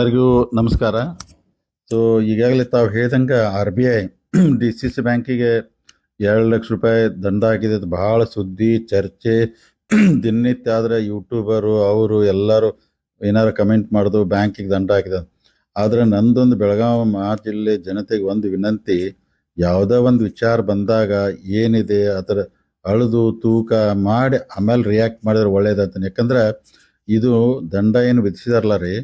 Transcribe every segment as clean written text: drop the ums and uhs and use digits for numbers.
ಎಲ್ಲರಿಗೂ ನಮಸ್ಕಾರ. ಸೊ ಈಗಾಗಲೇ ತಾವು ಹೇಳ್ದಂಗೆ RBI DCC ಬ್ಯಾಂಕಿಗೆ 2 ಲಕ್ಷ ರೂಪಾಯಿ ದಂಡ ಹಾಕಿದೆ. ಅದು ಭಾಳ ಸುದ್ದಿ ಚರ್ಚೆ ದಿನನಿತ್ಯ. ಆದರೆ ಯೂಟ್ಯೂಬರು ಅವರು ಎಲ್ಲರೂ ಏನಾರು ಕಮೆಂಟ್ ಮಾಡೋದು ಬ್ಯಾಂಕಿಗೆ ದಂಡ ಹಾಕಿದೆ. ಆದರೆ ನಂದೊಂದು ಬೆಳಗಾವಿ ಜಿಲ್ಲೆ ಜನತೆಗೆ ಒಂದು ವಿನಂತಿ, ಯಾವುದೋ ಒಂದು ವಿಚಾರ ಬಂದಾಗ ಏನಿದೆ ಅದರ ಅಳೆದು ತೂಕ ಮಾಡಿ ಆಮೇಲೆ ರಿಯಾಕ್ಟ್ ಮಾಡಿದ್ರೆ ಒಳ್ಳೇದಂತ. ಯಾಕಂದ್ರೆ ಇದು ದಂಡ ಏನು ವಿಧಿಸಿದಾರಲ್ಲ ರೀ,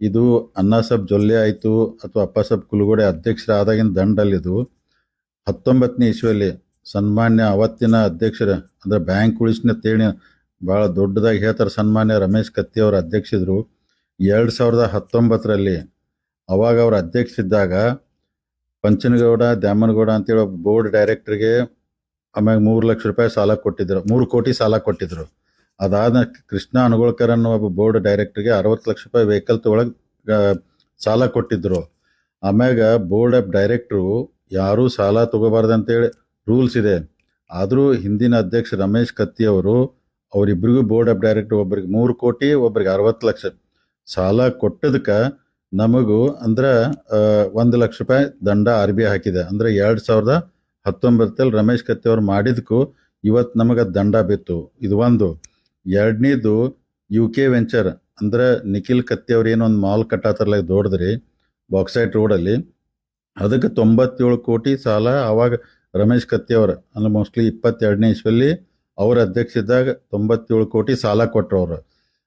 ಇದು ಅಣ್ಣಾಸಾಬ್ ಜೊಲ್ಲೆ ಆಯಿತು ಅಥವಾ ಅಪ್ಪಾಸಾಬ್ ಕುಲಗೋಡೆ ಅಧ್ಯಕ್ಷರಾದಾಗಿನ ದಂಡಲ್ಲಿದು 19ನೇ ಇಸ್ವಿಯಲ್ಲಿ ಸನ್ಮಾನ್ಯ ಅವತ್ತಿನ ಅಧ್ಯಕ್ಷರು ಅಂದರೆ ಬ್ಯಾಂಕ್ ಉಳಿಸಿನ ತೇಳಿ ಭಾಳ ದೊಡ್ಡದಾಗಿ ಹೇಳ್ತಾರೆ, ಸನ್ಮಾನ್ಯ ರಮೇಶ್ ಕತ್ತಿ ಅವರು ಅಧ್ಯಕ್ಷರು 2019ರಲ್ಲಿ. ಅವಾಗ ಅವ್ರ ಅಧ್ಯಕ್ಷರಿದ್ದಾಗ ಪಂಚನಗೌಡ ದ್ಯಾಮನಗೌಡ ಅಂತೇಳಿ ಒಬ್ಬ ಬೋರ್ಡ್ ಡೈರೆಕ್ಟರ್ಗೆ ಆಮ್ಯಾಗ 3 ಲಕ್ಷ ರೂಪಾಯಿ ಸಾಲ ಕೊಟ್ಟಿದ್ರು, 3 ಕೋಟಿ ಸಾಲ ಕೊಟ್ಟಿದ್ರು. ಅದಾದ ಕೃಷ್ಣ ಅನುಗೋಳ್ಕರ್ ಅನ್ನೋ ಒಬ್ಬ ಬೋರ್ಡ್ ಡೈರೆಕ್ಟರ್ಗೆ 60 ಲಕ್ಷ ರೂಪಾಯಿ ವೆಹಿಕಲ್ ತೊಗೊಳಗೆ ಸಾಲ ಕೊಟ್ಟಿದ್ರು. ಆಮ್ಯಾಗ ಬೋರ್ಡ್ ಆಫ್ ಡೈರೆಕ್ಟ್ರು ಯಾರೂ ಸಾಲ ತಗೋಬಾರ್ದಂತೇಳಿ ರೂಲ್ಸ್ ಇದೆ. ಆದರೂ ಹಿಂದಿನ ಅಧ್ಯಕ್ಷ ರಮೇಶ್ ಕತ್ತಿ ಅವರು ಅವರಿಬ್ಬರಿಗೂ ಬೋರ್ಡ್ ಆಫ್ ಡೈರೆಕ್ಟರ್ ಒಬ್ಬರಿಗೆ 3 ಕೋಟಿ ಒಬ್ಬರಿಗೆ 60 ಲಕ್ಷ ಸಾಲ ಕೊಟ್ಟದಕ್ಕೆ ನಮಗೂ ಅಂದ್ರೆ 1 ಲಕ್ಷ ರೂಪಾಯಿ ದಂಡ RBI ಹಾಕಿದೆ. ಅಂದರೆ 2019ರಲ್ಲಿ ರಮೇಶ್ ಕತ್ತಿ ಅವ್ರು ಮಾಡಿದಕ್ಕೂ ಇವತ್ತು ನಮಗೆ ದಂಡ ಬಿತ್ತು. ಇದು ಒಂದು. ಎರಡನೇದು UK ವೆಂಚರ್ ಅಂದ್ರೆ ನಿಖಿಲ್ ಕತ್ತಿ ಅವ್ರು ಏನೊಂದು ಮಾಲ್ ಕಟ್ಟಾತಾರಲ್ಲ ದೊಡ್ಡದ್ರಿ ಬಾಕ್ಸೈಟ್ ರೋಡಲ್ಲಿ, ಅದಕ್ಕೆ 97 ಕೋಟಿ ಸಾಲ ಅವಾಗ ರಮೇಶ್ ಕತ್ತಿ ಅವ್ರು ಅಂದ್ರೆ ಮೋಸ್ಟ್ಲಿ 22ನೇ ಇಸ್ವಿಯಲ್ಲಿ ಅವ್ರ ಅಧ್ಯಕ್ಷ ಇದ್ದಾಗ 97 ಕೋಟಿ ಸಾಲ ಕೊಟ್ಟರು ಅವರು.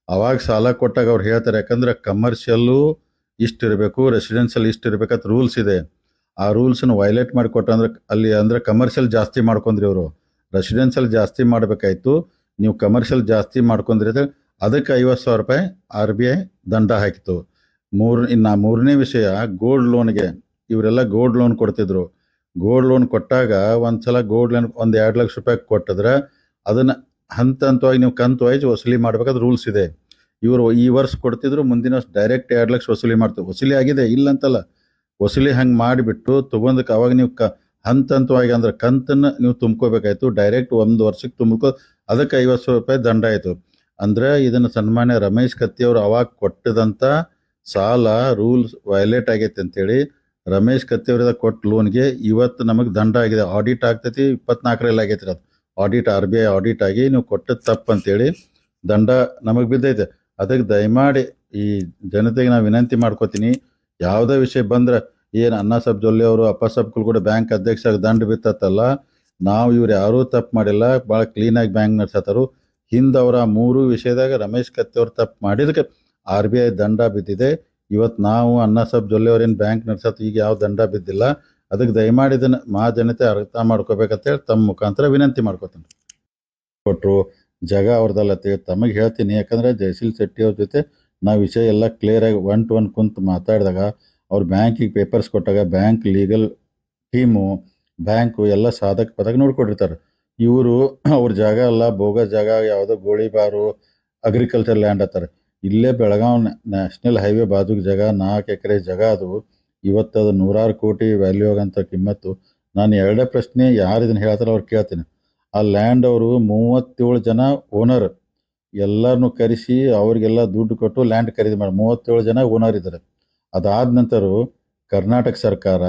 ಅವಾಗ ಸಾಲ ಕೊಟ್ಟಾಗ ಅವ್ರು ಹೇಳ್ತಾರೆ, ಯಾಕಂದ್ರೆ ಕಮರ್ಷಿಯಲ್ಲು ಇಷ್ಟು ಇರಬೇಕು, ರೆಸಿಡೆನ್ಷಿಯಲ್ ಇಷ್ಟು ಇರಬೇಕಂತ ರೂಲ್ಸ್ ಇದೆ. ಆ ರೂಲ್ಸನ್ನು ವೈಲೇಟ್ ಮಾಡಿ ಕೊಟ್ಟಂದ್ರೆ ಅಲ್ಲಿ ಅಂದ್ರೆ ಕಮರ್ಷಿಯಲ್ ಜಾಸ್ತಿ ಮಾಡ್ಕೊಂಡ್ರಿ ಅವರು, ರೆಸಿಡೆನ್ಷಿಯಲ್ ಜಾಸ್ತಿ ಮಾಡಬೇಕಾಯ್ತು, ನೀವು ಕಮರ್ಷಿಯಲ್ ಜಾಸ್ತಿ ಮಾಡ್ಕೊಂಡ್ರಿ ಅದಕ್ಕೆ 50,000 ರೂಪಾಯಿ RBI ದಂಡ ಹಾಕಿತು. ಇನ್ನು ಮೂರನೇ ವಿಷಯ, ಗೋಲ್ಡ್ ಲೋನ್ಗೆ ಇವರೆಲ್ಲ ಗೋಲ್ಡ್ ಲೋನ್ ಕೊಡ್ತಿದ್ರು. ಗೋಲ್ಡ್ ಲೋನ್ ಕೊಟ್ಟಾಗ ಒಂದ್ಸಲ ಗೋಲ್ಡ್ ಲೋನ್ 2 ಲಕ್ಷ ರೂಪಾಯಿ ಕೊಟ್ಟಿದ್ರೆ ಅದನ್ನು ಹಂತವಾಗಿ ನೀವು ಕಂತು ವೈಸ್ ವಸೂಲಿ ಮಾಡ್ಬೇಕಾದ್ರೆ ರೂಲ್ಸ್ ಇದೆ. ಇವರು ಈ ವರ್ಷ ಕೊಡ್ತಿದ್ರು, ಮುಂದಿನ ವರ್ಷ ಡೈರೆಕ್ಟ್ 2 ಲಕ್ಷ ವಸೂಲಿ ಮಾಡ್ತೀವಿ. ವಸೂಲಿ ಆಗಿದೆ ಇಲ್ಲ ಅಂತಲ್ಲ, ವಸೂಲಿ ಹಂಗೆ ಮಾಡಿಬಿಟ್ಟು ತೊಗೊಂಡಕ್ಕೆ ಅವಾಗ ನೀವು ಹಂತವಾಗಿ ಅಂದ್ರೆ ಕಂತನ್ನು ನೀವು ತುಂಬ್ಕೋಬೇಕಾಯ್ತು. ಡೈರೆಕ್ಟ್ 1 ವರ್ಷಕ್ಕೆ ತುಂಬ್ಕೋ ಅದಕ್ಕೆ 50,000 ರೂಪಾಯಿ ದಂಡ ಆಯಿತು. ಅಂದರೆ ಇದನ್ನು ಸನ್ಮಾನ್ಯ ರಮೇಶ್ ಕತ್ತಿ ಅವರು ಅವಾಗ ಕೊಟ್ಟಿದಂಥ ಸಾಲ ರೂಲ್ಸ್ ವೈಲೇಟ್ ಆಗೈತೆ ಅಂತೇಳಿ ರಮೇಶ್ ಕತ್ತಿ ಅವ್ರದ ಕೊಟ್ಟ ಲೋನ್ಗೆ ಇವತ್ತು ನಮಗೆ ದಂಡ ಆಗಿದೆ. ಆಡಿಟ್ ಆಗ್ತೈತಿ 24ರಲ್ಲಿ ಆಗೈತಿ ಅದು ಆಡಿಟ್, RBI ಆಡಿಟ್ ಆಗಿ ನೀವು ಕೊಟ್ಟದ್ದು ತಪ್ಪು ಅಂತೇಳಿ ದಂಡ ನಮಗೆ ಬಿದ್ದೈತೆ. ಅದಕ್ಕೆ ದಯಮಾಡಿ ಈ ಜನತೆಗೆ ನಾನು ವಿನಂತಿ ಮಾಡ್ಕೋತೀನಿ, ಯಾವುದೇ ವಿಷಯ ಬಂದ್ರೆ ಏನು ಅಣ್ಣಾಸಾಬ್ ಜೊಲ್ಲೆ ಅವರು ಅಪ್ಪಾಸಾಬ್ ಕುಲಗೋಡೆ ಬ್ಯಾಂಕ್ ಅಧ್ಯಕ್ಷರಾಗಿ ದಂಡ ಬಿತ್ತತ್ತಲ್ಲ, ನಾವು ಇವ್ರು ಯಾರೂ ತಪ್ಪು ಮಾಡಿಲ್ಲ, ಭಾಳ ಕ್ಲೀನಾಗಿ ಬ್ಯಾಂಕ್ ನಡೆಸತ್ತಾರು. ಹಿಂದೆ ಅವರ 3 ವಿಷಯದಾಗ ರಮೇಶ್ ಕತ್ತಿ ಅವ್ರು ತಪ್ಪು ಮಾಡಿದಕ್ಕೆ RBI ದಂಡ ಬಿದ್ದಿದೆ. ಇವತ್ತು ನಾವು ಅಣ್ಣಾಸಾಬ್ ಜೊಲ್ಲೆ ಅವ್ರೇನು ಬ್ಯಾಂಕ್ ನಡೆಸತ್ತು ಈಗ ಯಾವ ದಂಡ ಬಿದ್ದಿಲ್ಲ. ಅದಕ್ಕೆ ದಯಮಾಡಿ ಇದನ್ನು ಜನತೆ ಅರ್ಥ ಮಾಡ್ಕೋಬೇಕಂತೇಳಿ ತಮ್ಮ ಮುಖಾಂತರ ವಿನಂತಿ ಮಾಡ್ಕೋತೀನಿ. ಕೊಟ್ಟರು ಜಾಗ ಅವ್ರದ್ದಲ್ಲತ್ತೇಳಿ ತಮಗೆ ಹೇಳ್ತೀನಿ. ಯಾಕಂದರೆ ಜಯಶೀಲ್ ಶೆಟ್ಟಿ ಅವ್ರ ಜೊತೆ ನಾವು ವಿಷಯ ಎಲ್ಲ ಕ್ಲಿಯರಾಗಿ 1 to 1 ಕುಂತು ಮಾತಾಡಿದಾಗ ಅವ್ರು ಬ್ಯಾಂಕಿಗೆ ಪೇಪರ್ಸ್ ಕೊಟ್ಟಾಗ ಬ್ಯಾಂಕ್ ಲೀಗಲ್ ಟೀಮು ಬ್ಯಾಂಕು ಎಲ್ಲ ಸಾಧಕ ಪದಕ ನೋಡ್ಕೊಂಡಿರ್ತಾರೆ. ಇವರು ಅವ್ರ ಜಾಗ ಅಲ್ಲ, ಬೋಗಸ್ ಜಾಗ, ಯಾವುದೋ ಗೋಳಿಬಾರು ಅಗ್ರಿಕಲ್ಚರ್ ಲ್ಯಾಂಡ್ ಅಂತಾರೆ. ಇಲ್ಲೇ ಬೆಳಗಾವಿ ನ್ಯಾಷನಲ್ ಹೈವೇ ಬಾಜುಗೆ ಜಾಗ 4 ಎಕರೆ ಜಾಗ ಅದು. ಇವತ್ತು ಅದು 100 ಕೋಟಿ ವ್ಯಾಲ್ಯೂ ಆಗಂಥ ಕಿಮ್ಮತ್ತು. ನಾನು 2 ಪ್ರಶ್ನೆ ಯಾರು ಇದನ್ನು ಹೇಳ್ತಾರೆ ಅವ್ರು ಕೇಳ್ತೀನಿ. ಆ ಲ್ಯಾಂಡ್ ಅವರು 37 ಜನ ಓನರ್ ಎಲ್ಲರನ್ನೂ ಕರೆಸಿ ಅವ್ರಿಗೆಲ್ಲ ದುಡ್ಡು ಕೊಟ್ಟು ಲ್ಯಾಂಡ್ ಖರೀದಿ ಮಾಡಿ 37 ಜನ ಓನರ್ ಇದ್ದಾರೆ. ಅದಾದ ನಂತರ ಕರ್ನಾಟಕ ಸರ್ಕಾರ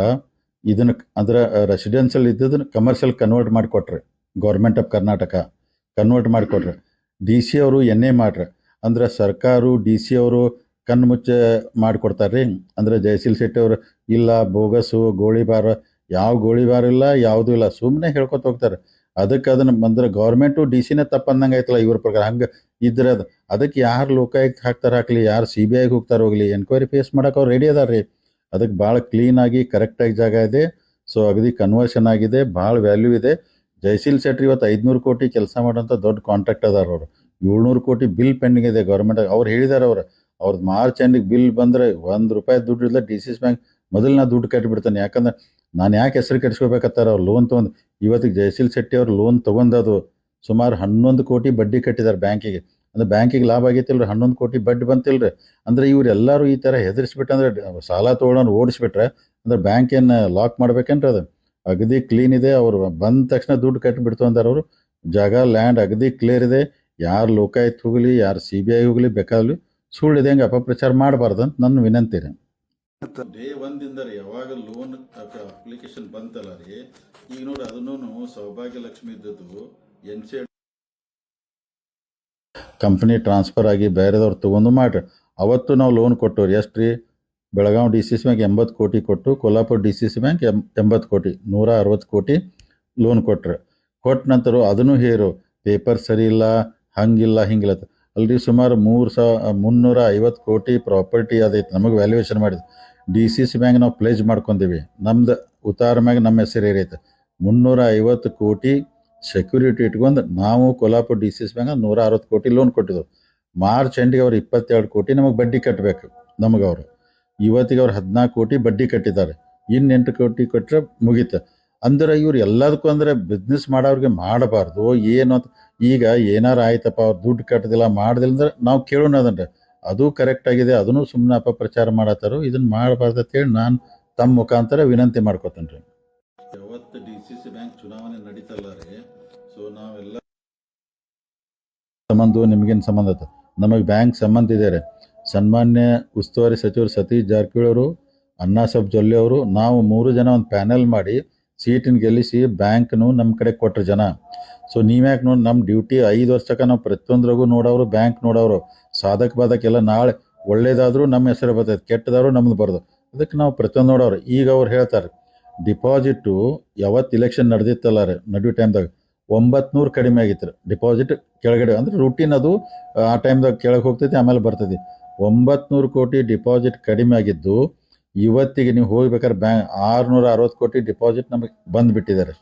ಇದನ್ನು ಅಂದ್ರೆ ರೆಸಿಡೆನ್ಷಿಯಲ್ ಇದ್ದದನ್ನು ಕಮರ್ಷಿಯಲ್ ಕನ್ವರ್ಟ್ ಮಾಡಿಕೊಟ್ರೆ, ಗೌರ್ಮೆಂಟ್ ಆಫ್ ಕರ್ನಾಟಕ ಕನ್ವರ್ಟ್ ಮಾಡಿಕೊಟ್ರೆ. DC ಅವರು NA ಮಾಡ್ರೆ ಅಂದ್ರೆ ಸರ್ಕಾರ DC ಅವರು ಕಣ್ಣು ಮುಚ್ಚೆ ಮಾಡಿಕೊಡ್ತಾರೆ ರೀ. ಅಂದರೆ ಜಯಶೀಲ್ ಶೆಟ್ಟಿ ಅವರು ಇಲ್ಲ ಬೋಗಸು ಗೋಳಿಬಾರ, ಯಾವ ಗೋಳಿಬಾರ ಇಲ್ಲ ಯಾವುದೂ ಇಲ್ಲ, ಸುಮ್ಮನೆ ಹೇಳ್ಕೊತ ಹೋಗ್ತಾರೆ. ಅದಕ್ಕೆ ಅದನ್ನು ಅಂದ್ರೆ ಗೌರ್ಮೆಂಟು DCನೇ ತಪ್ಪು ಅಂದಂಗೆ ಆಯ್ತಲ್ಲ ಇವ್ರ ಪ್ರಕಾರ. ಹಂಗೆ ಇದ್ರೆ ಅದಕ್ಕೆ ಯಾರು ಲೋಕಾಯುಕ್ತ ಹಾಕ್ತಾರೆ ಹಾಕಲಿ, ಯಾರು CBIಗೆ ಹೋಗ್ತಾರೆ ಹೋಗಲಿ, ಎನ್ಕ್ವೈರಿ ಫೇಸ್ ಮಾಡೋಕೆ ಅವ್ರು ರೆಡಿ ಅದಾರ ರೀ. ಅದಕ್ಕೆ ಭಾಳ ಕ್ಲೀನಾಗಿ ಕರೆಕ್ಟಾಗಿ ಜಾಗ ಇದೆ. ಸೊ ಅಗದಿ ಕನ್ವರ್ಷನ್ ಆಗಿದೆ, ಭಾಳ ವ್ಯಾಲ್ಯೂ ಇದೆ. ಜಯಶೀಲ್ ಶೆಟ್ಟಿ ಇವತ್ತು 500 ಕೋಟಿ ಕೆಲಸ ಮಾಡೋಂಥ ದೊಡ್ಡ ಕಾಂಟ್ರಾಕ್ಟ್ ಅದಾರ ಅವರು. 700 ಕೋಟಿ ಬಿಲ್ ಪೆಂಡಿಂಗ್ ಇದೆ ಗೌರ್ಮೆಂಟ್. ಅವ್ರು ಹೇಳಿದ್ದಾರೆ ಅವ್ರದ್ದು ಮಾರ್ಚ್ ಎಂಡಿಗೆ ಬಿಲ್ ಬಂದರೆ ₹1 ದುಡ್ಡು ಇಲ್ಲ. DCC ಬ್ಯಾಂಕ್ ಮೊದಲು ನಾ ದುಡ್ಡು ಕಟ್ಟಿಬಿಡ್ತಾನೆ. ಯಾಕಂದ್ರೆ ನಾನು ಯಾಕೆ ಹೆಸರು ಕೆಡಿಸ್ಕೋಬೇಕತ್ತಾರ ಅವ್ರು ಲೋನ್ ತೊಗೊಂಡು. ಇವತ್ತಿಗೆ ಜಯಶೀಲ್ ಶೆಟ್ಟಿ ಅವ್ರು ಲೋನ್ ತೊಗೊಂಡದು ಸುಮಾರು 11 ಕೋಟಿ ಬಡ್ಡಿ ಕಟ್ಟಿದ್ದಾರೆ ಬ್ಯಾಂಕಿಗೆ. ಅಂದರೆ ಬ್ಯಾಂಕಿಗೆ ಲಾಭ ಆಗೈತಿಲ್ರಿ, 11 ಕೋಟಿ ಬಡ್ಡಿ ಬಂತಿಲ್ರಿ. ಅಂದರೆ ಇವರೆಲ್ಲರೂ ಈ ಥರ ಹೆದರಿಸ್ಬಿಟ್ಟಂದ್ರೆ ಸಾಲ ತೊಗೊಳೋನು ಓಡಿಸ್ಬಿಟ್ರೆ ಅಂದ್ರೆ ಬ್ಯಾಂಕ್ ಏನು ಲಾಕ್ ಮಾಡ್ಬೇಕೇನ್ರಿ? ಅದು ಅಗದಿ ಕ್ಲೀನ್ ಇದೆ. ಅವರು ಬಂದ ತಕ್ಷಣ ದುಡ್ಡು ಕಟ್ಟಿಬಿಡ್ತು ಅಂತಾರೆ ಅವರು. ಜಾಗ ಲ್ಯಾಂಡ್ ಅಗದಿ ಕ್ಲಿಯರ್ ಇದೆ. ಯಾರು ಲೋಕಾಯುಕ್ತ ಹೋಗಲಿ, ಯಾರು CBI ಹೋಗಲಿ ಬೇಕಾಗಲಿ ಸುಳ್ಳಿದೆ ಹೆಂಗೆ ಅಪಪ್ರಚಾರ ಮಾಡಬಾರ್ದು ಅಂತ ನನ್ನ ವಿನಂತಿ ರೀ. ಡೇ ಒಂದಿಂದ ರೀ ಯಾವಾಗ ಲೋನ್ ಅಪ್ಲಿಕೇಶನ್ ಬಂತಲ್ಲ ರೀ, ಈಗ ನೋಡಿ ಅದನ್ನು ಸೌಭಾಗ್ಯ ಲಕ್ಷ್ಮಿ ಇದ್ದದ್ದು NCD ಕಂಪ್ನಿ ಟ್ರಾನ್ಸ್ಫರ್ ಆಗಿ ಬೇರೆದವ್ರು ತೊಗೊಂಡು ಮಾಡ್ರಿ. ಅವತ್ತು ನಾವು ಲೋನ್ ಕೊಟ್ಟವ್ರಿ. ಎಷ್ಟು ರೀ? ಬೆಳಗಾವಿ DCC ಬ್ಯಾಂಕ್ 80 ಕೋಟಿ ಕೊಟ್ಟು, ಕೊಲ್ಲಾಪುರ DCC ಬ್ಯಾಂಕ್ 80 ಕೋಟಿ, 160 ಕೋಟಿ ಲೋನ್ ಕೊಟ್ರು. ಕೊಟ್ಟ ನಂತರ ಅದನ್ನು ಹೇರು ಪೇಪರ್ ಸರಿ ಇಲ್ಲ, ಹಂಗಿಲ್ಲ ಹಿಂಗಿಲ್ಲ ಅಲ್ರಿ. ಸುಮಾರು 350 ಕೋಟಿ ಪ್ರಾಪರ್ಟಿ ಅದೈತೆ ನಮಗೆ ವ್ಯಾಲ್ಯೂಯೇಷನ್ ಮಾಡಿದ್ದು. DCC ಬ್ಯಾಂಕ್ ನಾವು ಪ್ಲೇಜ್ ಮಾಡ್ಕೊಂಡೀವಿ, ನಮ್ದು ಉತ್ತಾರ ಮ್ಯಾಗ ನಮ್ಮ ಹೆಸರು ಏರೈತೆ. 350 ಕೋಟಿ ಸೆಕ್ಯೂರಿಟಿ ಇಟ್ಕೊಂಡು ನಾವು ಕೊಲ್ಲಾಪುರ DCC ಬ್ಯಾಂಕ್ 160 ಕೋಟಿ ಲೋನ್ ಕೊಟ್ಟಿದ್ದೆವು. ಮಾರ್ಚ್ ಎಂಡಿಗೆ ಅವ್ರು 22 ಕೋಟಿ ನಮಗೆ ಬಡ್ಡಿ ಕಟ್ಟಬೇಕು. ನಮಗೆ ಅವರು ಇವತ್ತಿಗೆ ಅವ್ರು 14 ಕೋಟಿ ಬಡ್ಡಿ ಕಟ್ಟಿದ್ದಾರೆ. ಇನ್ನು 8 ಕೋಟಿ ಕೊಟ್ಟರೆ ಮುಗೀತು. ಅಂದ್ರೆ ಇವ್ರು ಎಲ್ಲದಕ್ಕೂ ಅಂದರೆ ಬಿಸ್ನೆಸ್ ಮಾಡೋರಿಗೆ ಮಾಡಬಾರ್ದು ಏನು ಅಂತ. ಈಗ ಏನಾರು ಆಯ್ತಪ್ಪ ಅವ್ರು ದುಡ್ಡು ಕಟ್ಟದಿಲ್ಲ ಮಾಡ್ದಿಲ್ಲ ಅಂದ್ರೆ ನಾವು ಕೇಳೋಣ ಅದನ್ರಿ, ಅದು ಕರೆಕ್ಟ್ ಆಗಿದೆ, ಅದನ್ನು ಸುಮ್ಮನೆ ಅಪಪ್ರಚಾರ ಮಾಡತ್ತಾರೋ, ಇದನ್ನು ಮಾಡಬಾರ್ದು ಅಂತೇಳಿ ನಾನು ತಮ್ಮ ಮುಖಾಂತರ ವಿನಂತಿ ಮಾಡ್ಕೊತೇನೆ ರೀ. ಯಾವತ್ತು DCC ಬ್ಯಾಂಕ್ ಚುನಾವಣೆ ನಡೀತಲ್ಲ ರೀ, ಸೊ ನಾವೆಲ್ಲ ಸಂಬಂಧ ನಿಮಗೇನು ಸಂಬಂಧ ಆಯ್ತು? ನಮಗೆ ಬ್ಯಾಂಕ್ ಸಂಬಂಧ ಇದೆ ರೀ. ಸನ್ಮಾನ್ಯ ಉಸ್ತುವಾರಿ ಸಚಿವರು ಸತೀಶ್ ಜಾರಕಿಹೊಳಿ ಅವರು, ಅಣ್ಣಾಸಾಹೇಬ್ ಜೊಲ್ಲೆ ಅವರು, ನಾವು 3 ಜನ ಒಂದು ಪ್ಯಾನೆಲ್ ಮಾಡಿ ಸೀಟಿನ ಗೆಲ್ಲಿಸಿ ಬ್ಯಾಂಕ್ನು ನಮ್ಮ ಕಡೆ ಕೊಟ್ಟರು ಜನ. ಸೊ ನೀವ್ಯಾಕೆ ನೋಡಿ, ನಮ್ಮ ಡ್ಯೂಟಿ 5 ವರ್ಷಕ್ಕೆ ನಾವು ಪ್ರತಿಯೊಂದ್ರಾಗೂ ನೋಡೋರು, ಬ್ಯಾಂಕ್ ನೋಡೋರು. ಸಾಧಕ ಬಾಧಕ ಎಲ್ಲ ನಾಳೆ ಒಳ್ಳೇದಾದರೂ ನಮ್ಮ ಹೆಸರು ಬರ್ತೈತೆ, ಕೆಟ್ಟದಾದ್ರೂ ನಮ್ದು ಬರೋದು. ಅದಕ್ಕೆ ನಾವು ಪ್ರತಿಯೊಂದು ನೋಡೋರು. ಈಗ ಅವ್ರು ಹೇಳ್ತಾರೆ ಡಿಪಾಸಿಟು ಯಾವತ್ತು ಇಲೆಕ್ಷನ್ ನಡೆದಿತ್ತಲ್ಲ ರೀ, ನಡುವೆ ಟೈಮ್ದಾಗ 900 ಕಡಿಮೆ ಆಗಿತ್ತು ರೀ ಡಿಪಾಸಿಟ್ ಕೆಳಗಡೆ. ಅಂದ್ರೆ ರೂಟೀನ್ ಅದು ಆ ಟೈಮ್ದಾಗ ಕೆಳಗೆ ಹೋಗ್ತೈತಿ, ಆಮೇಲೆ ಬರ್ತೈತಿ. 900 ಕೋಟಿ ಡಿಪಾಸಿಟ್ ಕಡಿಮೆ ಆಗಿದ್ದು ಇವತ್ತಿಗೆ ನೀವು ಹೋಗ್ಬೇಕಾದ್ರೆ ಬ್ಯಾಂಕ್ 660 ಕೋಟಿ ಡಿಪಾಸಿಟ್ ನಮಗೆ ಬಂದುಬಿಟ್ಟಿದ್ದಾರೆ.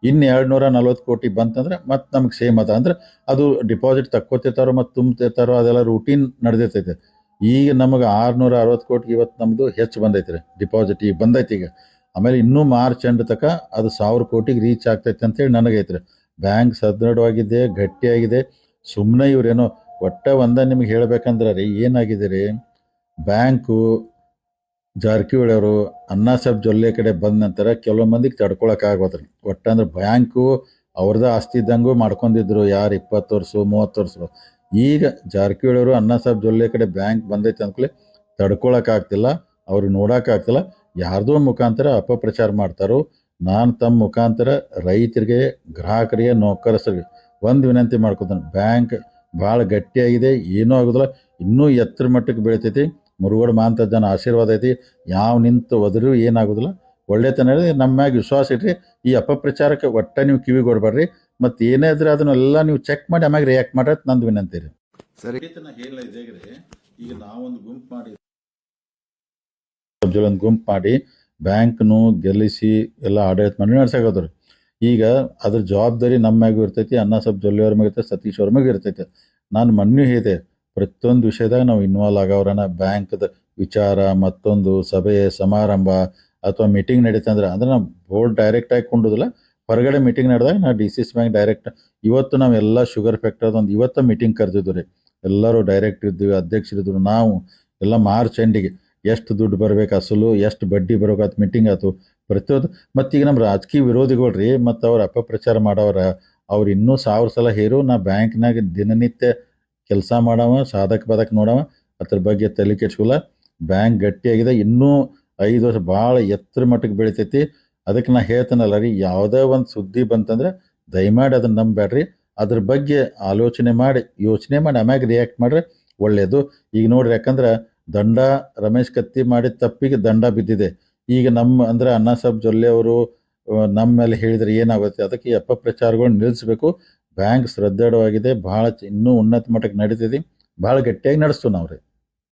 ಇನ್ನು 240 ಕೋಟಿ ಬಂತಂದ್ರೆ ಮತ್ತೆ ನಮಗೆ ಸೇಮ್ ಅದ. ಅಂದ್ರೆ ಅದು ಡಿಪಾಸಿಟ್ ತಕ್ಕೋತಿರ್ತಾರೋ ಮತ್ತು ತುಂಬ್ತಿರ್ತಾರೋ ಅದೆಲ್ಲ ರೂಟೀನ್ ನಡೆದಿರ್ತೈತೆ. ಈಗ ನಮಗೆ 660 ಕೋಟಿ ಇವತ್ತು ನಮ್ಮದು ಹೆಚ್ಚು ಬಂದೈತೆ ರೀ ಡಿಪಾಸಿಟ್, ಈಗ ಬಂದೈತಿ. ಈಗ ಆಮೇಲೆ ಇನ್ನೂ ಮಾರ್ಚ್ ಎಂಡ್ ತನಕ ಅದು 1000 ಕೋಟಿಗೆ ರೀಚ್ ಆಗ್ತೈತೆ ಅಂತೇಳಿ ನನಗೈತೆ ರೀ. ಬ್ಯಾಂಕ್ ಸದೃಢವಾಗಿದೆ, ಗಟ್ಟಿಯಾಗಿದೆ. ಸುಮ್ಮನೆ ಇವ್ರೇನೋ ಒಂದ ನಿಮ್ಗೆ ಹೇಳ್ಬೇಕಂದ್ರೆ ರೀ ಏನಾಗಿದೆ ರೀ, ಬ್ಯಾಂಕು ಜಾರಕಿಹೊಳಿ ಅವರು ಅಣ್ಣಾಸಾಹೇಬ್ ಜೊಲ್ಲೆ ಕಡೆ ಬಂದ ನಂತರ ಕೆಲವು ಮಂದಿಗೆ ತಡ್ಕೊಳಕ್ಕಾಗೋದ್ರಿ. ಅಂದ್ರೆ ಬ್ಯಾಂಕು ಅವ್ರದ್ದು ಆಸ್ತಿ ಇದ್ದಂಗೂ ಮಾಡ್ಕೊಂಡಿದ್ರು ಯಾರು 20 ವರ್ಷ 30 ವರ್ಷ. ಈಗ ಜಾರಕಿಹೊಳಿ ಅವರು ಅಣ್ಣಾಸಾಹೇಬ್ ಜೊಲ್ಲೆ ಕಡೆ ಬ್ಯಾಂಕ್ ಬಂದೈತೆ ಅಂದ್ಕೂಲೆ ತಡ್ಕೊಳಕ್ಕಾಗ್ತಿಲ್ಲ, ಅವ್ರಿಗೆ ನೋಡೋಕ್ಕಾಗ್ತಿಲ್ಲ. ಯಾರ್ದೋ ಮುಖಾಂತರ ಅಪಪ್ರಚಾರ ಮಾಡ್ತಾರೋ. ನಾನು ತಮ್ಮ ಮುಖಾಂತರ ರೈತರಿಗೆ, ಗ್ರಾಹಕರಿಗೆ, ನೌಕರರಿಗೆ ಒಂದು ವಿನಂತಿ ಮಾಡ್ಕೊತಾನೆ, ಬ್ಯಾಂಕ್ ಭಾಳ ಗಟ್ಟಿಯಾಗಿದೆ, ಏನೂ ಆಗೋದಿಲ್ಲ, ಇನ್ನೂ ಎತ್ತರ ಮಟ್ಟಕ್ಕೆ ಬೆಳಿತೈತಿ. ಮುರುಗೋಡು ಮಾಂತ ಜನ ಆಶೀರ್ವಾದ ಐತಿ, ಯಾವ ನಿಂತು ಒದರೂ ಏನಾಗೋದಿಲ್ಲ. ಒಳ್ಳೆತನ ನಮ್ಮ ಮ್ಯಾಗ ವಿಶ್ವಾಸ ಇಟ್ರಿ. ಈ ಅಪಪ್ರಚಾರಕ್ಕೆ ನೀವು ಕಿವಿ ಕೊಡಬೇಡ್ರಿ. ಮತ್ತು ಏನೇ ಇದ್ರೆ ಅದನ್ನೆಲ್ಲ ನೀವು ಚೆಕ್ ಮಾಡಿ ಆಮ್ಯಾಗ ರಿಯಾಕ್ಟ್ ಮಾಡ್ರಿ ನಂದು ವಿನಂತಿ ರೀ. ಸರಿ, ಹೇಳಿದ್ರಿ ಈಗ ನಾವೊಂದು ಗುಂಪು ಮಾಡಿ ಬ್ಯಾಂಕ್ನು ಗೆಲ್ಲಿಸಿ ಎಲ್ಲ ಆಡಳಿತ ಮಾಡಿ ನಡ್ಸಾಕೋದ್ರಿ. ಈಗ ಅದ್ರ ಜವಾಬ್ದಾರಿ ನಮ್ಮ ಮ್ಯಾಗೂ ಇರ್ತೈತಿ, ಅಣ್ಣಾಸಾಹೇಬ್ ಜೊಲ್ಲೆ ಅವ್ರ ಮ್ಯಾಗ ಇರ್ತೈತಿ, ಸತೀಶ್ ಅವ್ರ ಮ್ಯಾಗ ಇರ್ತೈತಿ. ನಾನು ಮೊನ್ನೆ ಹೇಳಿದೆ ಪ್ರತಿಯೊಂದು ವಿಷಯದಾಗ ನಾವು ಇನ್ವಾಲ್ವ್ ಆಗೋರನ. ಬ್ಯಾಂಕ್ದ ವಿಚಾರ, ಮತ್ತೊಂದು ಸಭೆ ಸಮಾರಂಭ ಅಥವಾ ಮೀಟಿಂಗ್ ನಡೀತಂದ್ರೆ ಅಂದ್ರೆ ನಾವು ಬೋರ್ಡ್ ಡೈರೆಕ್ಟಾಗಿ ಕೊಂಡೋದಿಲ್ಲ, ಹೊರಗಡೆ ಮೀಟಿಂಗ್ ನಡೆದಾಗ ನಾವು DCC ಬ್ಯಾಂಕ್ ಡೈರೆಕ್ಟ್. ಇವತ್ತು ನಾವೆಲ್ಲ ಶುಗರ್ ಫ್ಯಾಕ್ಟ್ರಿದೊಂದು ಇವತ್ತು ಮೀಟಿಂಗ್ ಕರೆದಿದ್ದು ರೀ. ಎಲ್ಲರೂ ಡೈರೆಕ್ಟ್ ಇದ್ದೀವಿ, ಅಧ್ಯಕ್ಷರಿದ್ರು. ನಾವು ಎಲ್ಲ ಮಾರ್ಚ್ ಎಂಡಿಗೆ ಎಷ್ಟು ದುಡ್ಡು ಬರ್ಬೇಕು, ಅಸಲು ಎಷ್ಟು ಬಡ್ಡಿ ಬರ್ಬೇಕು ಮೀಟಿಂಗ್ ಆಯ್ತು ಪ್ರತಿಯೊಂದು. ಮತ್ತೀಗ ನಮ್ಮ ರಾಜಕೀಯ ವಿರೋಧಿಗಳು ರೀ, ಮತ್ತು ಅವ್ರು ಅಪಪ್ರಚಾರ ಮಾಡೋರ, ಅವ್ರು ಇನ್ನೂ 1000 ಸಲ ಹೇರು. ನಾ ಬ್ಯಾಂಕ್ನಾಗ ದಿನನಿತ್ಯ ಕೆಲಸ ಮಾಡವ, ಸಾಧಕ ಬಾಧಕ ನೋಡವ, ಅದ್ರ ಬಗ್ಗೆ ತಲೆ ಕೆಡ್ಸ್ಕೊಲ್ಲ. ಬ್ಯಾಂಕ್ ಗಟ್ಟಿಯಾಗಿದೆ, ಇನ್ನೂ 5 ವರ್ಷ ಭಾಳ ಎತ್ತರ ಮಟ್ಟಕ್ಕೆ ಬೆಳಿತೈತಿ. ಅದಕ್ಕೆ ನಾ ಹೇಳ್ತೇನಲ್ಲ ರೀ, ಯಾವುದೇ ಒಂದು ಸುದ್ದಿ ಬಂತಂದ್ರೆ ದಯಮಾಡಿ ಅದನ್ನು ನಂಬಬೇಡ್ರಿ. ಅದ್ರ ಬಗ್ಗೆ ಆಲೋಚನೆ ಮಾಡಿ, ಯೋಚನೆ ಮಾಡಿ ಆಮ್ಯಾಗ ರಿಯಾಕ್ಟ್ ಮಾಡ್ರೆ ಒಳ್ಳೆಯದು. ಈಗ ನೋಡ್ರಿ, ಯಾಕಂದ್ರೆ ದಂಡ ರಮೇಶ್ ಕತ್ತಿ ಮಾಡಿದ ತಪ್ಪಿಗೆ ದಂಡ ಬಿದ್ದಿದೆ. ಈಗ ನಮ್ಮ ಅಂದ್ರೆ ಅಣ್ಣಾಸಾಹೇಬ್ ಜೊಲ್ಲೆ ಅವರು ನಮ್ಮ ಮೇಲೆ ಹೇಳಿದರೆ ಏನಾಗುತ್ತೆ? ಅದಕ್ಕೆ ಈ ಅಪಪ್ರಚಾರಗಳು ನಿಲ್ಲಿಸಬೇಕು. ಬ್ಯಾಂಕ್ ಸದೃಢವಾಗಿದೆ, ಭಾಳ ಇನ್ನೂ ಉನ್ನತ ಮಟ್ಟಕ್ಕೆ ನಡೀತಿದೆ, ಭಾಳ ಗಟ್ಟಿಯಾಗಿ ನಡೆಸ್ತು ನಾವು ರೀ.